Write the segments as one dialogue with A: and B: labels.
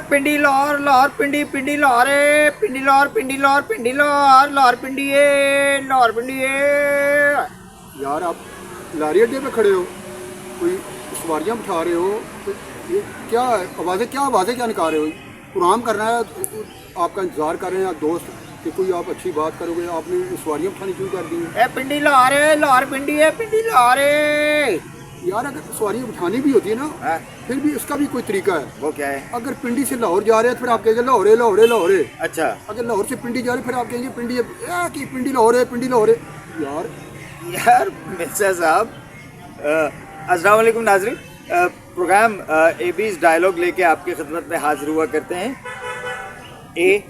A: पिंडी लाहौर, लाहौर पिंडी, पिंडी लाहौर है, पिंडी लाहौर, पिंडी लाहौर, पिंडी लाहौर, लाहौर पिंडी है, लाहौर पिंडी है।
B: यार आप लारी अड्डे पे खड़े हो, कोई सवारियां बिठा रहे हो, तो ये क्या आवाज़ें क्या निकाल रहे हो? प्रोग्राम करना है, आपका इंतज़ार कर रहे हैं दोस्त कि कोई आप अच्छी बात करोगे, आपने सवारियां बिठानी शुरू कर दी हैं।
A: पिंडी लाहौर है, लाहौर पिंडी है, पिंडी लाहौर है।
B: यार अगर सवारियां बिठानी भी होती है ना, फिर भी उसका भी कोई तरीका है।
A: वो क्या है?
B: अगर पिंडी से लाहौर जा रहे हैं तो फिर आप कहेंगे लाहौर है, लाहौर है, लाहौर है।
A: अच्छा,
B: अगर लाहौर से पिंडी जा रहे हैं फिर आप कहेंगे पिंडी है, कि पिंडी लाहौर है, पिंडी लाहौर है। यार
A: मिर्जा साहब, अस्सलाम वालेकुम नाज़रीन। प्रोग्राम एबीज़ डायलॉग लेके आपकी खिदमत में हाजिर हुआ करते हैं।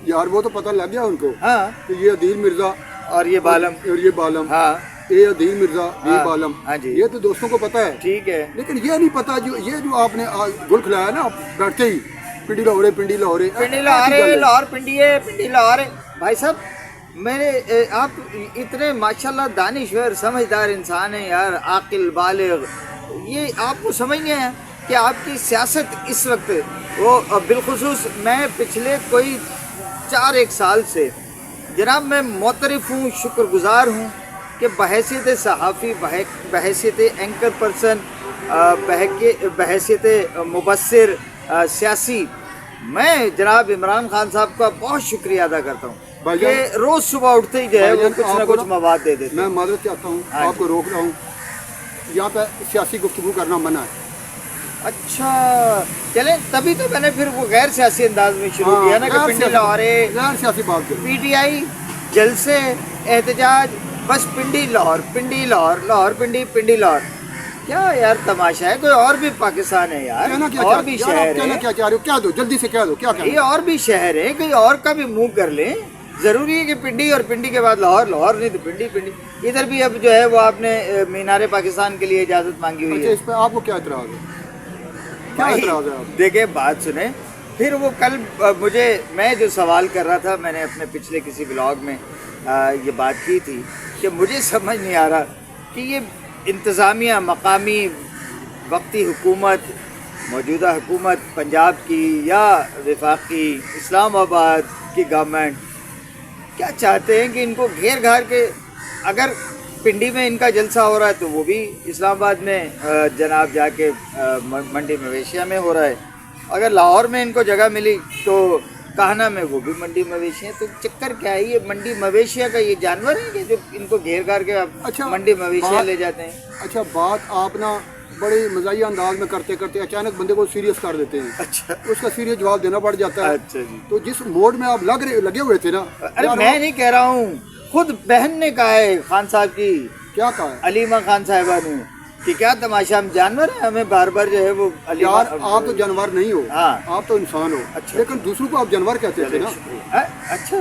B: यार वो तो पता लग गया उनको,
A: हाँ,
B: कि ये अदील मिर्जा
A: और ये बालम,
B: और ये बालम,
A: हाँ,
B: ये अदील मिर्जा, ये
A: हाँ,
B: बालम,
A: हाँ जी,
B: ये तो दोस्तों को पता है।
A: ठीक है,
B: लेकिन ये नहीं पता जो आपने गुल खिलाया ना बैठते ही, पिंडी लाहौर है, पिंडी लाहौर है,
A: पिंडी लाहौर है, लाहौर पिंडी है, पिंडी लाहौर है। भाई साहब, मेरे आप इतने माशाल्लाह दानिश्वर समझदार इंसान हैं यार, आकिल बालिग, ये आपको समझ नहीं है कि आपकी सियासत इस वक्त वो बिलखुसूस मैं पिछले कोई 4-1 साल से जनाब मैं मोतरफ हूँ, शुक्रगुजार हूँ कि बहैसियत सहाफ़ी, बहैसियत एंकर पर्सन, बहैसियत मुबस्सिर, सियासी, मैं जनाब इमरान खान साहब का बहुत शुक्रिया अदा करता हूँ कि रोज़ सुबह उठते ही जो है वो कुछ ना कुछ मवाद दे देते।
B: मैं माजरत चाहता हूँ, आपको रोक रहा हूँ, यहाँ पे सियासी गुफ्तगू करना मना है।
A: अच्छा चले, तभी तो मैंने फिर वो गैर सियासी अंदाज में शुरू किया ना कि पिंडी लाहौर है,
B: गैर सियासी बात करो।
A: पीटीआई जलसे एहतजाज, बस पिंडी लाहौर, पिंडी लाहौर, लाहौर पिंडी, पिंडी लाहौर। क्या यार तमाशा है? कोई और भी पाकिस्तान है यार, और भी शहर है,
B: क्या चाह रहे हो? क्या दो, जल्दी से क्या दो, क्या
A: ये और भी शहर है, कहीं और का भी मुंह कर लें। जरूरी है कि पिंडी और पिंडी के बाद लाहौर, लाहौर नहीं तो पिंडी, पिंडी। इधर भी अब जो है वो आपने मीनारे पाकिस्तान के लिए इजाजत मांगी हुई है।
B: इस पर आपको क्या एतराज है? क्या एतराज है?
A: देखे बात सुने, फिर वो कल मुझे, मैं जो सवाल कर रहा था, मैंने अपने पिछले किसी ब्लॉग में ये बात की थी कि मुझे समझ नहीं आ रहा कि ये इंतज़ामिया, मकामी वक्ती हुकूमत, मौजूदा हुकूमत पंजाब की या वफाकी इस्लामाबाद की गवर्नमेंट क्या चाहते हैं कि इनको घेर घार के, अगर पिंडी में इनका जलसा हो रहा है तो वो भी इस्लामाबाद में जनाब जाके मंडी मवेशिया में हो रहा है, अगर लाहौर में इनको जगह मिली तो काहना में वो भी मंडी मवेशी है। तो चक्कर क्या है? ये मंडी मवेशिया का ये जानवर है कि जो इनको घेर घार के
B: अच्छा,
A: मंडी मवेशिया ले जाते हैं।
B: अच्छा, बात आप ना बड़े मज़ाहिया अंदाज में करते करते अचानक बंदे को सीरियस कर देते हैं।
A: अच्छा,
B: उसका सीरियस जवाब देना पड़ जाता है।
A: अच्छा जी।
B: तो जिस मोड में आप लगे हुए थे ना,
A: अरे मैं नहीं कह रहा हूँ, खुद बहन ने कहा है खान साहब की,
B: क्या कहा है?
A: अलीमा खान साहिबा ने, कि क्या तमाशा, हम जानवर हैं, हमें बार बार जो है वो
B: यार आप तो जानवर नहीं हो,
A: हाँ,
B: आप तो इंसान हो।
A: अच्छा,
B: लेकिन दूसरों को आप जानवर कहते थे ना।
A: अच्छा,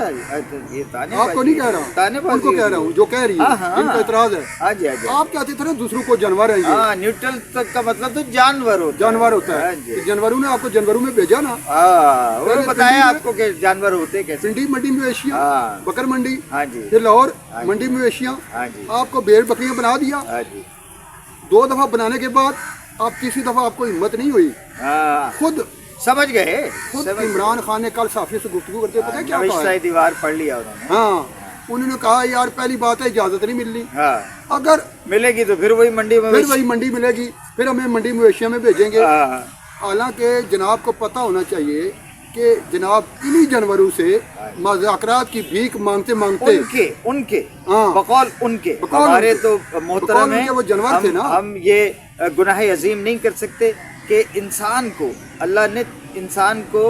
A: ये ताने
B: आपको नहीं कह रहा हूँ, उनको कह रहा हूँ जो कह रही है, इनका एतराज है।
A: हाँ जी, हाँ जी।
B: आप कहते थे ना दूसरों को जानवर है ये।
A: हाँ, न्यूट्रल तक का मतलब तो जानवर होता है।
B: जानवर होता है। जानवरों ने आपको जानवरों में भेजा ना।
A: वो बताया आपको कि जानवर होते कैसे।
B: पिंडी मंडी मवेशियाँ, बकर मंडी,
A: हाँ जी,
B: फिर लाहौर मंडी मवेशियाँ,
A: हाँ जी,
B: आपको भेड़ बकरियाँ बना दिया।
A: हाँ जी।
B: 2 दफा बनाने के बाद आप तीसरी दफा आपको हिम्मत नहीं हुई। खुद
A: समझ गए,
B: खुद इमरान खान ने कल साफी से गुफ्तगू करते पता है क्या कहा है?
A: दीवार पढ़ लिया उन्होंने।
B: हाँ, उन्होंने कहा यार पहली बात है इजाजत नहीं मिलनी, अगर
A: मिलेगी तो फिर वही मंडी में,
B: फिर वही मंडी मिलेगी, फिर हमें मंडी मवेशिया में भेजेंगे। हालांकि जनाब को पता होना चाहिए कि जनाब इन्हीं जानवरों से मज़ाकरात की भीख मांगते मांगते
A: उनके बकौल उनके हमारे तो मोहतरम हैं,
B: वो जानवर थे ना। हम
A: ये गुनाह अजीम नहीं कर सकते कि इंसान को, अल्लाह ने इंसान को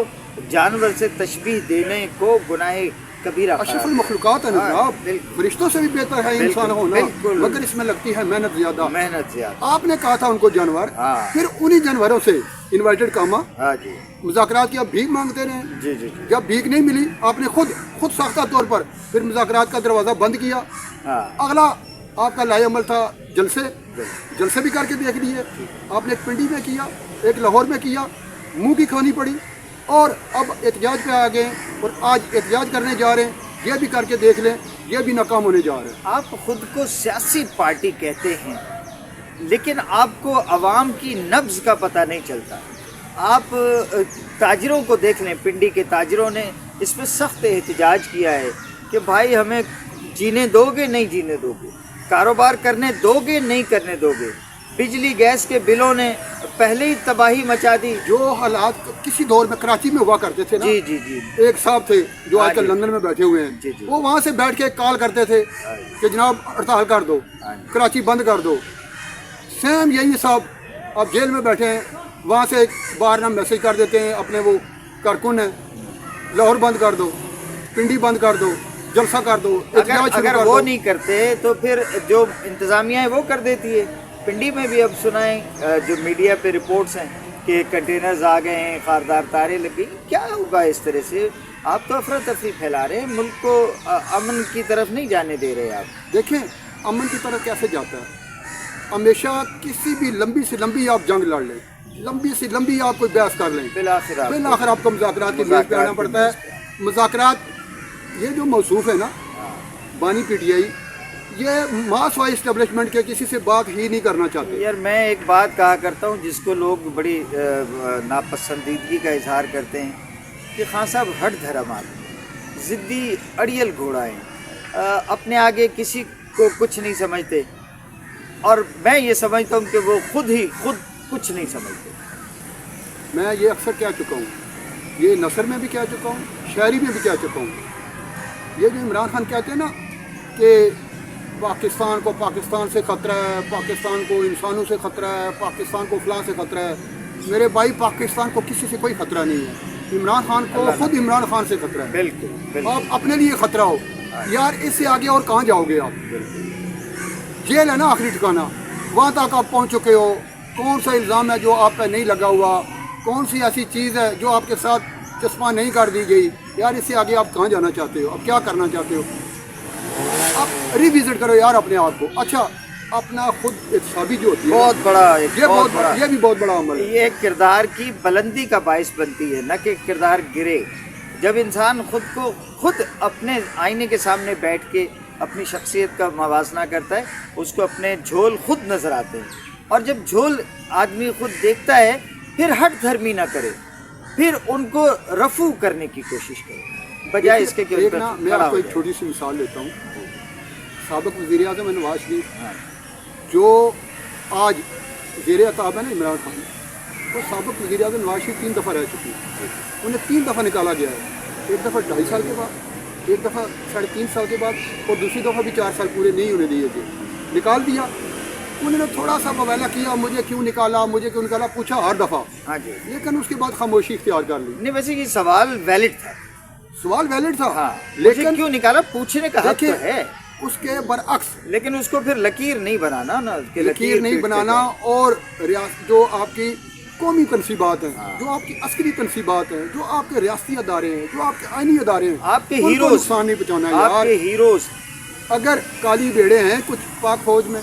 A: जानवर से तशबीह देने को गुनाह कबीरा,
B: अशरफुल मखलूकात है जनाब, फरिश्तों से भी बेहतर है इंसान होना, मगर इसमें लगती है मेहनत ज्यादा। आपने कहा था उनको जानवर, फिर उन्हीं जानवरों से इनवाइटेड कामा मुज़ाकरात की आप भीख मांगते रहे।
A: जी जी।
B: जब भीख नहीं मिली आपने खुद साख्ता तौर पर फिर मुज़ाकरात का दरवाज़ा बंद किया। अगला आपका लाएअमल था जलसे भी करके देख लिए। आपने एक पिंडी में किया, एक लाहौर में किया, मुंह की खानी पड़ी, और अब एहतजाज पे आ गए और आज एहतजाज करने जा रहे हैं। ये भी करके देख लें, ये भी नाकाम होने जा रहे हैं।
A: आप खुद को सियासी पार्टी कहते हैं, लेकिन आपको अवाम की नब्ज़ का पता नहीं चलता। آپ تاجروں کو دیکھ لیں، پنڈی کے تاجروں نے اس پہ سخت احتجاج کیا ہے کہ بھائی ہمیں جینے دو گے نہیں جینے دو گے، کاروبار کرنے دو گے نہیں کرنے دو گے. بجلی گیس کے بلوں نے پہلے ہی تباہی مچا دی.
B: جو حالات کسی دور میں کراچی میں ہوا کرتے تھے نا،
A: جی جی جی،
B: ایک صاحب تھے جو آج کل لندن میں بیٹھے ہوئے ہیں،
A: جی جی،
B: وہ وہاں سے بیٹھ کے کال کرتے تھے کہ جناب ہڑتال کر دو، کراچی بند کر دو. سیم یہی صاحب اب جیل میں بیٹھے ہیں، وہاں سے ایک بار نہ میسج کر دیتے ہیں اپنے وہ کارکن ہیں، لاہور بند کر دو، پنڈی بند کر دو، جلسہ کر دو.
A: اگر وہ نہیں کرتے تو پھر جو انتظامیہ ہے وہ کر دیتی ہے. پنڈی میں بھی اب سنائیں جو میڈیا پہ رپورٹس ہیں کہ کنٹینرز آ گئے ہیں، خاردار تاریں لگی. کیا ہوگا اس طرح سے؟ آپ تو افراتفری پھیلا رہے ہیں، ملک کو امن کی طرف نہیں جانے دے رہے. آپ
B: دیکھیں امن کی طرف کیسے جاتا ہے. ہمیشہ کسی بھی لمبی سے لمبی آپ جنگ لڑ لیں، لمبی سے لمبی آپ کوئی بحث کر لیں، بالآخر آپ کو مذاکرات کے لیے آنا پڑتا ہے. مذاکرات یہ جو موصوف ہے نا بانی پی ٹی آئی، یہ ماس وائی اسٹیبلشمنٹ کے کسی سے بات ہی نہیں کرنا چاہتے.
A: یار میں ایک بات کہا کرتا ہوں جس کو لوگ بڑی ناپسندیدگی کا اظہار کرتے ہیں کہ خان صاحب ہٹ دھرم آدمی، ضدی اڑیل گھوڑا ہیں، اپنے آگے کسی کو کچھ نہیں سمجھتے. اور میں یہ سمجھتا ہوں کہ وہ خود کچھ نہیں سمجھتے.
B: میں یہ اکثر کہہ چکا ہوں، یہ نثر میں بھی کہہ چکا ہوں، شاعری میں بھی کہہ چکا ہوں. یہ جو عمران خان کہتے ہیں نا کہ پاکستان کو پاکستان سے خطرہ ہے، پاکستان کو انسانوں سے خطرہ ہے، پاکستان کو فلاں سے خطرہ ہے. میرے بھائی پاکستان کو کسی سے کوئی خطرہ نہیں ہے، عمران خان کو خود عمران خان سے خطرہ ہے.
A: بالکل
B: آپ اپنے لیے خطرہ ہو یار، اس سے آگے اور کہاں جاؤ گے آپ؟ جیل ہے نا آخری ٹھکانا، وہاں تک آپ پہنچ چکے ہو. کون سا الزام ہے جو آپ پہ نہیں لگا ہوا؟ کون سی ایسی چیز ہے جو آپ کے ساتھ چسپاں نہیں کر دی گئی؟ یار اس سے آگے آپ کہاں جانا چاہتے ہو؟ آپ کیا کرنا چاہتے ہو؟ آپ ریوزٹ کرو یار اپنے آپ کو. اچھا اپنا خود احتسابی جو ہوتی ہے
A: بہت بڑا
B: یہ بھی بہت بڑا عمل ہے.
A: یہ کردار کی بلندی کا باعث بنتی ہے، نہ کہ کردار گرے. جب انسان خود اپنے آئینے کے سامنے بیٹھ کے اپنی شخصیت کا موازنہ کرتا ہے، اس کو اپنے جھول خود نظر آتے ہیں. اور جب جھول آدمی خود دیکھتا ہے پھر ہٹ دھرمی نہ کرے، پھر ان کو رفع کرنے کی کوشش کرے بجائے اس کے کہ
B: میں آپ کو ایک چھوٹی سی مثال لیتا ہوں. سابق وزیر اعظم نواز شریف جو آج زیر عتاب ہے نا عمران خان، وہ سابق وزیر اعظم نواز شریف 3 دفعہ رہ چکی ہے. انہیں 3 دفعہ نکالا گیا ہے، ایک دفعہ 2.5 سال کے بعد، ایک دفعہ 3.5 سال کے بعد، اور دوسری دفعہ بھی 4 سال پورے نہیں ہونے دیے تھے، نکال دیا. انہوں نے تھوڑا سا مبالغہ کیا، مجھے کیوں نکالا، پوچھا ہر دفعہ. ہاں جی. لیکن اس کے بعد خاموشی اختیار کر لی.
A: نہیں ویسے یہ سوال ویلڈ تھا. ہاں لیکن کیوں نکالا پوچھنے کا حق تو ہے.
B: اس کے برعکس
A: لیکن اس کو پھر لکیر نہیں بنانا نا،
B: لکیر نہیں بنانا. اور جو آپ کی قومی تنصیبات ہیں، جو آپ کی عسکری تنصیبات ہیں، جو آپ کے ریاستی ادارے ہیں، جو آپ کے آئینی ادارے ہیں،
A: آپ کے ہیروز،
B: نقصان نہیں پہنچانا ہے.
A: آپ کے ہیروز
B: اگر کالی بیڑے ہیں کچھ پاک فوج میں،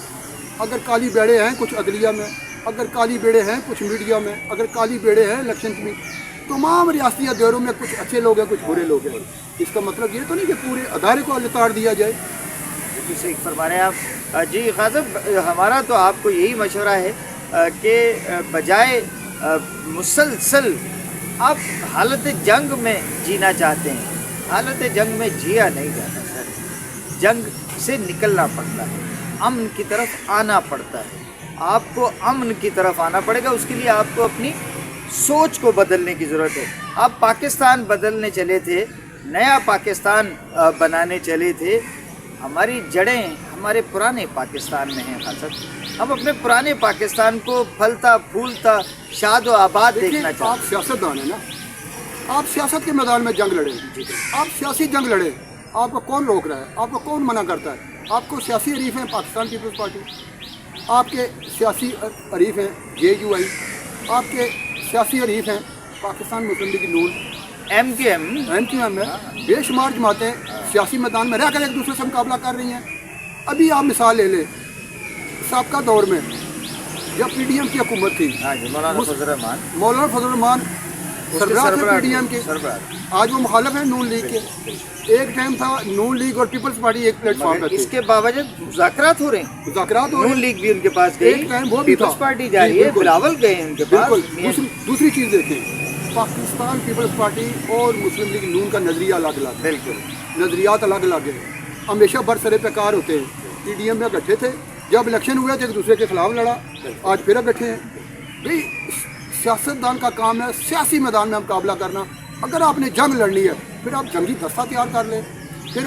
B: اگر کالی بیڑے ہیں کچھ عدلیہ میں، اگر کالی بیڑے ہیں کچھ میڈیا میں، اگر کالی بیڑے ہیں الیکشن میں، تمام ریاستی اداروں میں کچھ اچھے لوگ ہیں کچھ برے لوگ ہیں. اس کا مطلب یہ تو نہیں کہ پورے ادارے کو لتاڑ دیا جائے.
A: صحیح فرما رہے ہیں آپ. جی خان صاحب، ہمارا تو آپ کو یہی مشورہ ہے کہ بجائے مسلسل آپ حالت جنگ میں جینا چاہتے ہیں، حالت جنگ میں جیا نہیں جاتا سر. جنگ سے نکلنا پڑتا ہے، امن کی طرف آنا پڑتا ہے. آپ کو امن کی طرف آنا پڑے گا. اس کے لیے آپ کو اپنی سوچ کو بدلنے کی ضرورت ہے. آپ پاکستان بدلنے چلے تھے، نیا پاکستان بنانے چلے تھے. ہماری جڑیں ہمارے پرانے پاکستان میں ہیں. خاصا ہم اپنے پرانے پاکستان کو پھلتا پھولتا شاد و آباد دیکھنا چاہتے ہیں.
B: آپ سیاست دان ہیں نا، آپ سیاست کے میدان میں جنگ لڑیں. آپ سیاسی جنگ لڑیں. آپ کو کون روک رہا ہے؟ آپ کو کون منع کرتا ہے؟ آپ کو سیاسی حریف ہیں پاکستان پیپلز پارٹی، آپ کے سیاسی حریف ہیں JUI، آپ کے سیاسی حریف ہیں پاکستان مسلم لیگ نون، MQM ہے. بے شمار جماعتیں سیاسی میدان میں رہ کر ایک دوسرے سے مقابلہ کر رہی ہیں. ابھی آپ مثال لے لیں، سابقہ دور میں جب PDM کی حکومت تھی، مولانا فضل الرحمان سربراہ تھے پی ڈی ایم کے، آج وہ مخالف ہیں نون لیگ کے. ایک ٹائم تھا نون لیگ اور پیپلز پارٹی ایک پلیٹ فارم پہ تھے.
A: اس کے باوجود مذاکرات ہو رہے ہیں،
B: مذاکرات ہو رہے
A: نون
B: ہیں.
A: لیگ بھی ان کے پاس گئی،
B: ایک ٹائم وہ بھی تھا،
A: پیپلز پارٹی جا رہی ہے، بلاول گئے ہیں ان کے پاس.
B: بالکل. دوسری چیز دیکھیں، پاکستان پیپلز پارٹی اور مسلم لیگ نون کا نظریہ الگ الگ ہے.
A: بالکل
B: نظریات الگ الگ ہیں، ہمیشہ برسرے پہ کار ہوتے ہیں. پی ڈی ایم میں اکٹھے تھے، جب الیکشن ہوئے تو ایک دوسرے کے خلاف لڑا، آج پھر اکٹھے ہیں. بھائی سیاستدان کا کام ہے سیاسی میدان میں مقابلہ کرنا. اگر آپ نے جنگ لڑنی ہے پھر آپ جنگی دستہ تیار کر لیں، پھر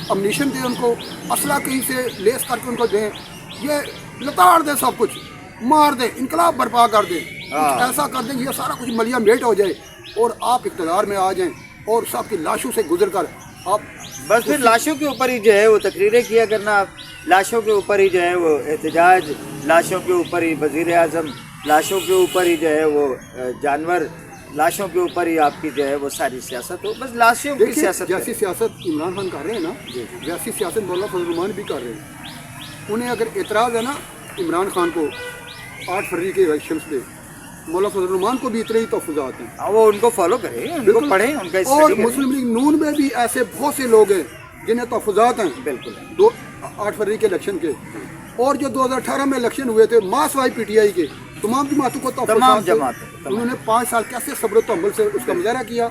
B: امنیشن دیں ان کو، اسلحہ کہیں سے لیس کر کے ان کو دیں، یہ لتاڑ دیں، سب کچھ مار دیں، انقلاب برپا کر دیں، ایسا کر دیں کہ یہ سارا کچھ ملیا میٹ ہو جائے اور آپ اقتدار میں آ جائیں اور سب کی لاشوں سے گزر کر آپ
A: بس پھر لاشوں کے اوپر ہی جو ہے وہ تقریریں کیا کرنا، لاشوں کے اوپر ہی جو ہے وہ احتجاج، لاشوں کے اوپر ہی وزیر اعظم، لاشوں کے اوپر ہی جو ہے وہ جانور، لاشوں کے اوپر ہی آپ کی جو ہے وہ ساری سیاست ہو. بس لاشوں کی سیاست.
B: جیسی سیاست عمران خان کر رہے ہیں نا، ویسی سیاست مولانا فضل الرحمان بھی کر رہے ہیں. انہیں اگر اعتراض ہے نا عمران خان کو 8 فروری کے الیکشنز پہ، مولانا فضل الرحمان کو بھی اتنے ہی تحفظات ہیں.
A: وہ ان کو فالو کریں، ان کو پڑھیں، ان کا
B: اور مسلم لیگ نون میں بھی ایسے بہت سے لوگ ہیں جنہیں تحفظات ہیں.
A: بالکل
B: 8 فروری کے الیکشن کے، اور جو 2018 میں الیکشن ہوئے تھے ماس وائی پی ٹی آئی کے، تمام جماعتوں کو تحفظات تھے. انہوں نے 5 سال کیسے صبر و تحمل سے اس کا مظاہرہ کیا،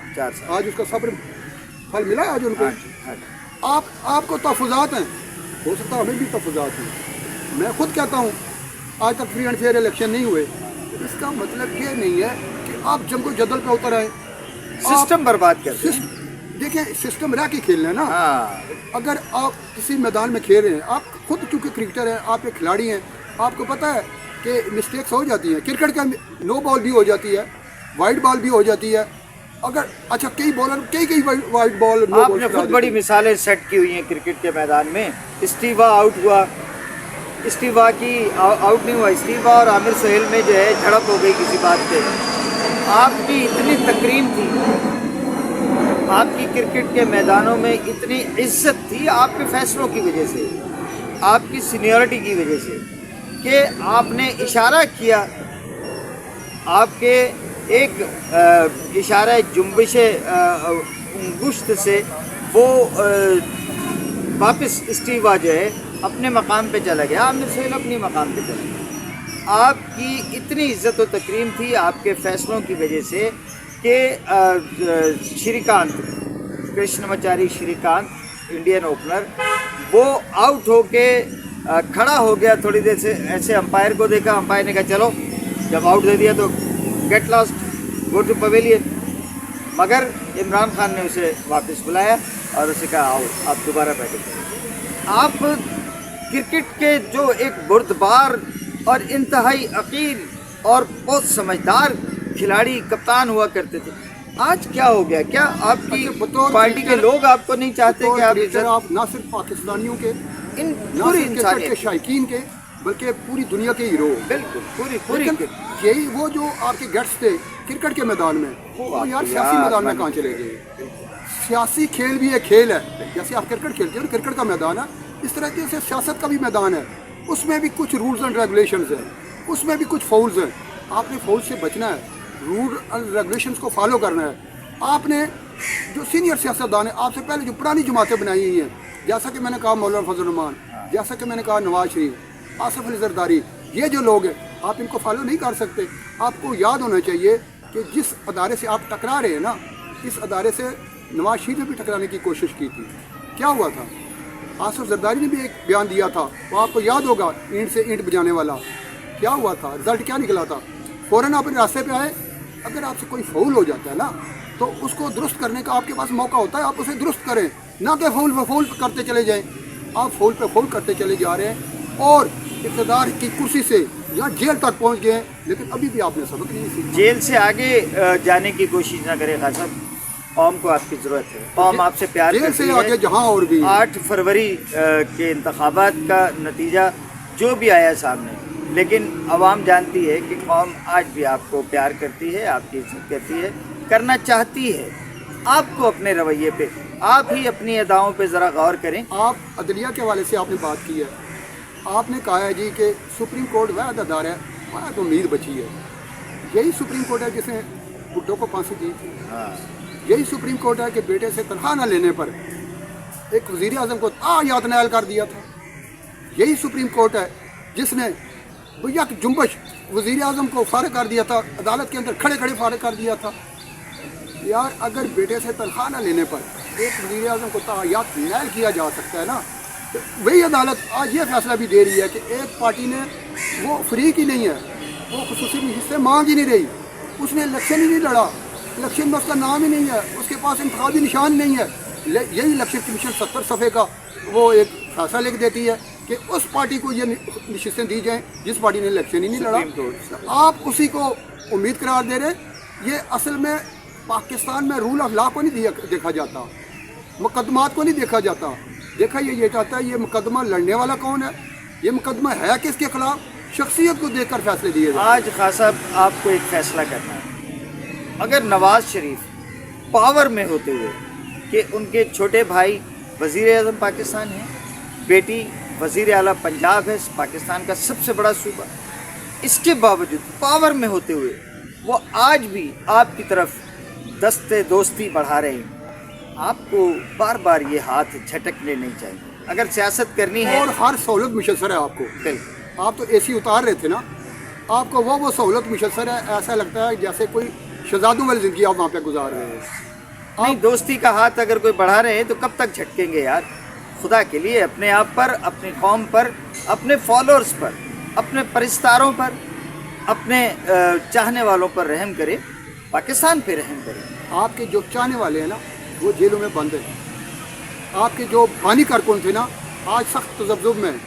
B: آج اس کا صبر پھل ملا. آج ان کو آپ کو تحفظات ہیں، ہو سکتا ہے ہمیں بھی تحفظات ہیں. میں خود کہتا ہوں آج تک فری اینڈ فیئر الیکشن نہیں ہوئے. اس کا مطلب یہ نہیں ہے کہ آپ جنگ و جدل پہ اتر آئے،
A: سسٹم برباد کرتے ہیں.
B: دیکھیں سسٹم رہ کے کھیلنا ہے نا. اگر آپ کسی میدان میں کھیل رہے ہیں، آپ خود چونکہ کرکٹر ہیں، آپ ایک کھلاڑی ہیں، آپ کو پتہ ہے کہ مسٹیکس ہو جاتی ہیں. کرکٹ کا نو بال بھی ہو جاتی ہے، وائٹ بال بھی ہو جاتی ہے. اگر اچھا کئی بالر کئی وائٹ بال
A: آپ نے خود بڑی مثالیں سیٹ کی ہوئی ہیں کرکٹ کے میدان میں. اسٹیوا آؤٹ ہوا، اسٹیوا کی آؤٹ نہیں ہوا، اسٹیوا اور عامر سہیل میں جو ہے جھڑپ ہو گئی کسی بات پہ. آپ کی اتنی تکریم تھی، آپ کی کرکٹ کے میدانوں میں اتنی عزت تھی آپ کے فیصلوں کی وجہ سے، آپ کی سینیورٹی کی وجہ سے، کہ آپ نے اشارہ کیا، آپ کے ایک اشارہ جنبش انگشت سے وہ واپس اسٹیوا جو ہے اپنے مقام پہ چلا گیا، عامر سہیل اپنی مقام پہ چلا گیا. آپ کی اتنی عزت و تکریم تھی آپ کے فیصلوں کی وجہ سے کہ شری کانت، کرشنمچاری شری کانت انڈین اوپنر، وہ آؤٹ ہو کے کھڑا ہو گیا تھوڑی دیر سے، ایسے امپائر کو دیکھا، امپائر نے کہا چلو جب آؤٹ دے دیا تو get lost, go to pavilion. مگر عمران خان نے اسے واپس بلایا اور اسے کہا آؤ آپ دوبارہ بیٹھیں. آپ کرکٹ کے جو ایک بردبار اور انتہائی عقیل اور بہت سمجھدار کھلاڑی کپتان ہوا کرتے تھے، آج کیا ہو گیا؟ کیا آپ کی پارٹی کے لوگ آپ کو نہیں چاہتے کہ
B: آپ نہ صرف پاکستانیوں کے،
A: پوری انسانیت
B: کے شائقین کے، بلکہ پوری دنیا کے ہیرو؟
A: بالکل پوری
B: یہی وہ جو آپ کے گٹس تھے کرکٹ کے میدان میں، وہ یار سیاسی میدان میں کہاں چلے گئے؟ سیاسی کھیل بھی ایک کھیل ہے، جیسے آپ کرکٹ کھیلتے ہیں کرکٹ کا میدان ہے، اس طرح سے سیاست کا بھی میدان ہے. اس میں بھی کچھ رولز اینڈ ریگولیشنز ہیں، اس میں بھی کچھ فاؤلز ہیں. آپ نے فاؤل سے بچنا ہے، رول اینڈ ریگولیشنز کو فالو کرنا ہے. آپ نے جو سینئر سیاستدان ہیں، آپ سے پہلے جو پرانی جماعتیں بنائی ہوئی ہیں، جیسا کہ میں نے کہا مولانا فضل الرحمان، جیسا کہ میں نے کہا نواز شریف، آصف علی زرداری، یہ جو لوگ ہیں آپ ان کو فالو نہیں کر سکتے. آپ کو یاد ہونا چاہیے کہ جس ادارے سے آپ ٹکرا رہے ہیں نا، اس ادارے سے نواز شریف نے بھی ٹکرانے کی کوشش کی تھی. کیا ہوا تھا؟ آصف زرداری نے بھی ایک بیان دیا تھا، وہ آپ کو یاد ہوگا، اینٹ سے اینٹ بجانے والا. کیا ہوا تھا؟ رزلٹ کیا نکلا تھا؟ فوراً اپنے راستے پہ آئے. اگر آپ سے کوئی فاؤل ہو جاتا ہے نا تو اس کو درست کرنے کا آپ کے پاس موقع ہوتا ہے، آپ اسے درست کریں، نہ کہ فاؤل پہ فاؤل کرتے چلے جائیں. آپ فاؤل پہ فاؤل کرتے چلے جا رہے ہیں اور اقتدار کی کرسی سے یا جیل تک پہنچ گئے ہیں، لیکن ابھی بھی آپ نے سبق نہیں سیکھا.
A: جیل سے آگے جانے کی کوشش نہ کرے خان صاحب. قوم کو آپ کی ضرورت ہے، قوم آپ سے پیار کرتی ہے.
B: آگے جہاں اور بھی
A: 8 فروری کے انتخابات کا نتیجہ جو بھی آیا سامنے، لیکن عوام جانتی ہے کہ قوم آج بھی آپ کو پیار کرتی ہے، آپ کی عزت کرتی ہے، کرنا چاہتی ہے. آپ کو اپنے رویے پہ، آپ ہی اپنی اداؤں پہ ذرا غور کریں.
B: آپ عدلیہ کے حوالے سے آپ نے بات کی ہے، آپ نے کہا ہے جی کہ سپریم کورٹ واحد ادارہ ہے، واحد امید بچی ہے. یہی سپریم کورٹ ہے جس نے भुट्टो को फांसी दी थी।
A: हाँ।
B: यही सुप्रीम कोर्ट है कि बेटे से तनख्वाह न लेने पर एक वज़ीर आज़म को तायात नायल कर दिया था। यही सुप्रीम कोर्ट है जिसने भैया की जुम्बश वज़ीर आज़म को फारिग कर दिया था, अदालत के अंदर खड़े खड़े फारिग कर दिया था। यार अगर बेटे से तनख्वाह न लेने पर एक वज़ीर आज़म को तायात नायल किया जा सकता है ना, तो वही अदालत आज ये फैसला भी दे रही है कि एक पार्टी ने वो फ्री की नहीं है, वो खुसूसी हिस्से मांग ही नहीं रही, उसने इलेक्शन ही नहीं लड़ा, इलेक्शन में उसका नाम ही नहीं है, उसके पास इंतखाबी निशान नहीं है। यही इलेक्शन कमीशन 70 सफ़े का वो एक फैसला लिख देती है कि उस पार्टी को ये नशिस्तें दी जाएँ जिस पार्टी ने इलेक्शन ही नहीं लड़ा। तो आप उसी को उम्मीद करार दे रहे। ये असल में पाकिस्तान में रूल ऑफ लॉ को नहीं देखा जाता, मुकदमात को नहीं देखा जाता। देखा ये चाहता है ये मुकदमा लड़ने वाला कौन है, ये मुकदमा है किसके खिलाफ, शख्सियत को देखकर फैसले दिए जाए।
A: आज खान साहब आपको एक फैसला करना है। अगर नवाज शरीफ पावर में होते हुए कि उनके छोटे भाई वज़ीर आज़म पाकिस्तान है, बेटी वज़ीर आला पंजाब है, पाकिस्तान का सबसे बड़ा सूबा, इसके बावजूद पावर में होते हुए वो आज भी आपकी तरफ दस्ते दोस्ती बढ़ा रहे हैं, आपको बार बार ये हाथ झटकने नहीं चाहिए। अगर सियासत करनी है
B: और हर सहूलत मुयसर है आपको। आप तो एसी उतार रहे थे ना, आपको वो सहूलत मुयसर है, ऐसा लगता है जैसे कोई शहजादों वाली ज़िंदगी आप वहाँ पे गुजार रहे हैं।
A: नहीं, दोस्ती का हाथ अगर कोई बढ़ा रहे हैं तो कब तक झटकेंगे यार। खुदा के लिए अपने आप पर, अपनी कौम पर, अपने फॉलोअर्स पर, अपने परिस्तारों पर, अपने चाहने वालों पर रहम करें, पाकिस्तान पे रहम करें।
B: आपके जो चाहने वाले हैं ना वो जेलों में बंद हैं, आपके जो बानी कारकुन थे ना आज सख्त तज़ब्ज़ुब में।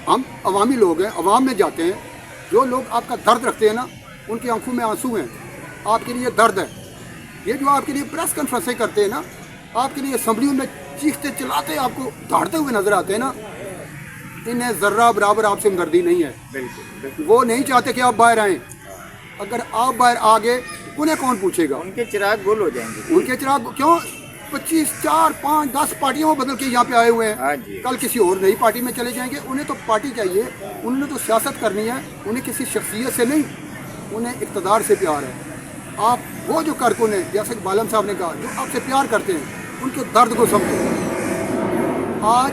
B: हम अवामी लोग हैं, अवाम में जाते हैं, जो लोग आपका दर्द रखते हैं ना उनकी आंखों में आंसू हैं, आपके लिए दर्द है। ये जो आपके लिए प्रेस कॉन्फ्रेंसें करते हैं ना, आपके लिए असम्बलियों में चीखते चिल्लाते आपको दहाड़ते हुए नजर आते हैं ना, इन्हें ज़र्रा बराबर आपसे हमदर्दी नहीं है।
A: बिल्कुल।
B: वो नहीं चाहते कि आप बाहर आएँ। अगर आप बाहर आ गए उन्हें कौन पूछेगा?
A: उनके चिराग गोल हो जाएंगे।
B: उनके चिराग क्यों 25, 4, 5, 10 पार्टियों बदल के यहाँ पे आए हुए
A: हाँ
B: हैं,
A: जी।
B: कल किसी और नई पार्टी में चले जाएंगे। उन्हें तो पार्टी चाहिए, उन्होंने तो सियासत करनी है, उन्हें किसी शख्सियत से नहीं, उन्हें इक़्तिदार से प्यार है। आप वो जो कारकुन हैं, जैसे बालम साहब ने कहा, जो आपसे प्यार करते हैं, उनके दर्द को समझो। आज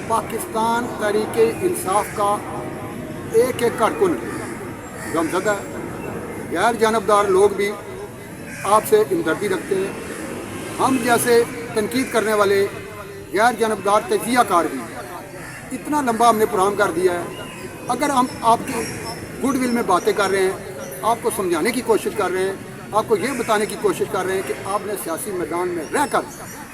B: पाकिस्तान तहरीक इंसाफ का एक एक कारकुन गमज़दा है। गैर जानबदार लोग भी आपसे हमदर्दी रखते हैं। हम जैसे तनकीद करने वाले गैर जानबदार तजिया कार भी, इतना लंबा हमने प्रोग्राम कर दिया है। अगर हम आपकी गुडविल में बातें कर रहे हैं, आपको समझाने की कोशिश कर रहे हैं, आपको ये बताने की कोशिश कर रहे हैं कि आपने सियासी मैदान में रहकर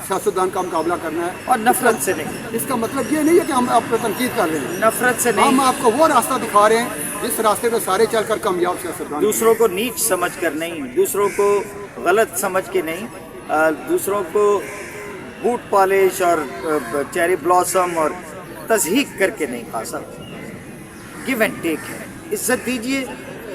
B: सियासतदान का मुकाबला करना है,
A: और नफरत से नहीं।
B: इसका मतलब ये नहीं है कि हम आप पर तनकीद कर रहे हैं,
A: नफरत से नहीं।
B: हम आपको वो रास्ता दिखा रहे हैं जिस रास्ते पे सारे चलकर कामयाब सियासतदान।
A: दूसरों को नीच समझ कर नहीं, दूसरों को गलत समझ के नहीं, दूसरों को बूट पॉलिश और चेरी ब्लॉसम और तज़हीक करके नहीं। खास साहब गिव एंड टेक है, इज्जत दीजिए,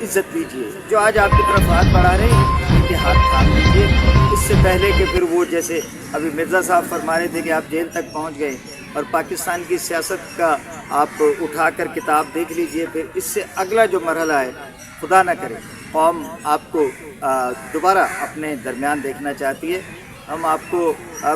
A: इज्जत दीजिए। जो आज आपकी तरफ हाथ बढ़ा रहे हैं उनके हाथ थाम लीजिए, इससे पहले कि फिर वो जैसे अभी मिर्ज़ा साहब फरमा रहे थे कि आप जेल तक पहुंच गए और पाकिस्तान की सियासत का आप उठाकर किताब देख लीजिए। फिर इससे अगला जो मरहला है, खुदा ना करे कौम आपको दोबारा अपने दरमियान देखना चाहती है। हम आपको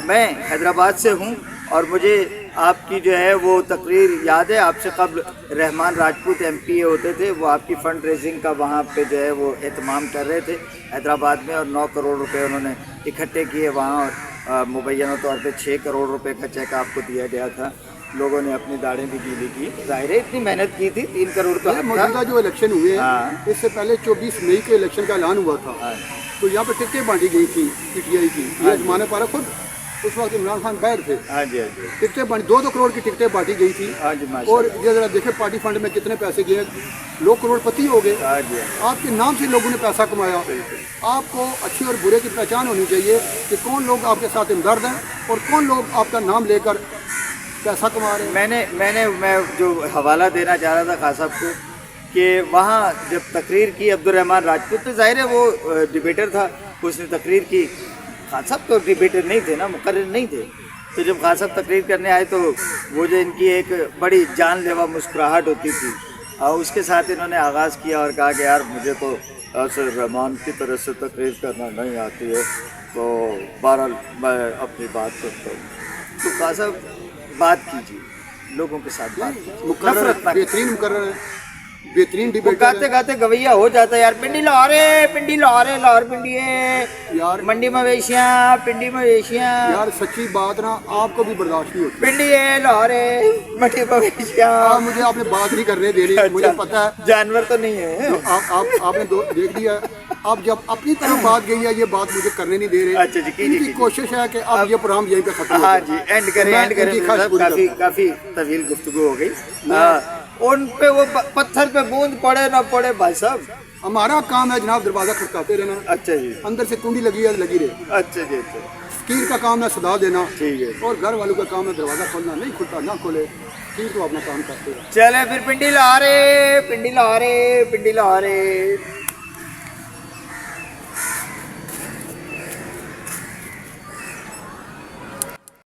A: मैं हैदराबाद से हूँ और मुझे आपकी जो है वो तकरीर याद है। आपसे कबल रहमान राजपूत MPA होते थे, वो आपकी फ़ंड रेजिंग का वहाँ पे जो है वो एहतमाम कर रहे थे हैदराबाद में, और 9 करोड़ रुपए उन्होंने इकट्ठे किए वहाँ, और मुबैना तौर पे 6 करोड़ रुपए का चेक आपको दिया गया था। लोगों ने अपनी दाढ़ें भी गीली की, जाहिर है इतनी मेहनत की थी। 3 करोड़ तो
B: मौजूदा जो इलेक्शन हुए
A: हाँ।
B: इससे पहले 24 मई के इलेक्शन का ऐलान हुआ था, तो यहाँ पे टिकटें बांटी गई थी PTI की। ये ज़माने पर खुद उस वक्त इमरान खान बाहर थे।
A: हाँ जी, हाँ जी।
B: टिकटें 2-2 करोड़ की टिकटें बांटी गई थी।
A: हाँ जी,
B: और ये जरा देखे पार्टी फंड में कितने पैसे गए, लोग करोड़पति हो गए।
A: हाँ जी।
B: आपके नाम से लोगों ने पैसा कमाया। आपको अच्छे और बुरे की पहचान होनी चाहिए कि कौन लोग आपके साथ हमदर्द हैं और कौन लोग आपका नाम लेकर पैसा कमा रहे हैं।
A: मैं जो हवाला देना चाह रहा था खान साहब को कि वहाँ जब तकरीर की अब्दुर्रहमान राजपूत, तो जाहिर है वो डिबेटर था, उसने तकरीर की। खान साहब तो डिबेटर नहीं थे ना, मुकर्रिर नहीं थे। तो जब खान साहब तकरीर करने आए तो वो जो इनकी एक बड़ी जानलेवा मुस्कुराहट होती थी, और उसके साथ इन्होंने आगाज़ किया और कहा कि यार मुझे तो आसिर रहमान की तरह से तकरीर करना नहीं आती है, तो बहरहाल मैं अपनी बात करता हूँ। तो खान साहब बात कीजिए, लोगों के साथ बात कीजिए,
B: मुकर्रर
A: नफरत ना कीजिए।
B: बेहतरीन मुकर्रर है, बेहतरीन
A: वो
B: डिबेट
A: गाते गाते गवैया हो जाता है यार, पिंडी लाहौर है, पिंडी लाहौर है, लाहौर पिंडी है,
B: यार
A: मंडी मवेशियाँ, पिंडी मवेशियाँ,
B: यार सच्ची बात ना आपको भी बर्दाश्त नहीं होती।
A: पिंडी है, लाहौर है, मंडी मवेशियाँ।
B: आप मुझे आपने बात नहीं करने दे रही, मुझे पता है
A: जानवर तो नहीं है।
B: जो आपने देख लिया है। अब जब अपनी तरफ बात गई है, ये बात मुझे करने नहीं दे रहे।
A: अच्छा जी, कीजिए,
B: इनकी
A: कीजिए।
B: कोशिश है कि अब ये प्रोग्राम यहीं पे खत्म हो
A: हाँ
B: जाए।
A: जी, एंड करें,
B: मैं
A: एंड करें।
B: इनकी ख्वाहिश पूरी
A: काफी
B: करता
A: काफी तवील गुफ्तगू हो गई। उन पे वो पत्थर पे बूंद पड़े ना पड़े भाई साहब।
B: हूं। हमारा काम है जनाब दरवाजा खटकाते रहना,
A: अच्छा जी,
B: अंदर से कुंडी लगी है लगी रहे।
A: अच्छा जी, अच्छा
B: कीर का काम है सदा देना,
A: ठीक है।
B: और घर वालों का काम है दरवाजा खोलना। नहीं खुलता ना खोले, कीर तो अपना काम करते हैं।
A: चले फिर पिंडी लाहौर है, पिंडी लाहौर है, पिंडी लाहौर है।